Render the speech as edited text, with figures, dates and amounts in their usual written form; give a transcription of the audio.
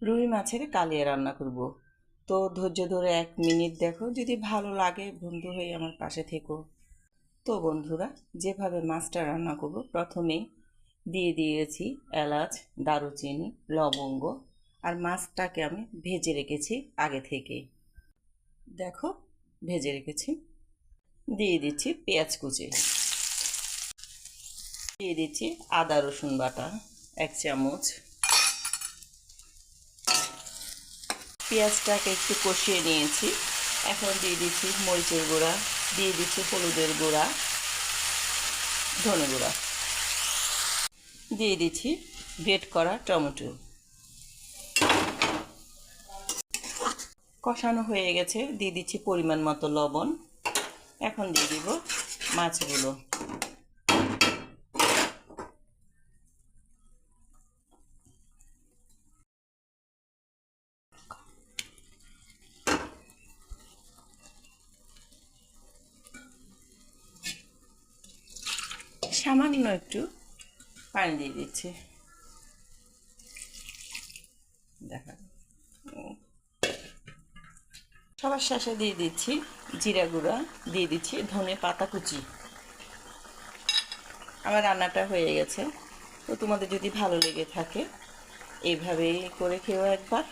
রুই মাছের কালিয়া রান্না করব। তো ধৈর্য ধরে 1 মিনিট দেখো, যদি ভালো লাগে বন্ধু হয়ে আমার পাশে থেকো। তো বন্ধুরা, যেভাবে মাছটা রান্না করব, প্রথমেই দিয়ে দিয়েছি এলাচ, দারুচিনি, লবঙ্গ, আর মাছটাকে আমি ভেজে রেখেছি আগে থেকেই। দেখো, ভেজে রেখেছি। দিয়ে দিচ্ছি পেঁয়াজ কুচি, দিয়ে দিচ্ছি আদা রসুন বাটা 1 চামচ। পেঁয়াজটাকে একটু কষিয়ে নিয়েছি। এখন দিয়ে দিচ্ছি মরিচের গুঁড়া, দিয়ে দিচ্ছি হলুদের গুঁড়া, ধনে গুঁড়া, দিয়ে দিচ্ছি গ্রেট করা টমেটো। কষানো হয়ে গেছে, দিয়ে দিচ্ছি পরিমাণ মতো লবণ। এখন দিয়ে দিব মাছগুলো। সামান্য একটু পানি দিয়ে দিচ্ছি। দেখা, সবার শেষে দিয়ে দিচ্ছি জিরা গুঁড়া, দিয়ে দিচ্ছি ধনে পাতা কুচি। আমার রান্নাটা হয়ে গেছে। তো তোমাদের যদি ভালো লেগে থাকে এইভাবেই করে খেও একবার।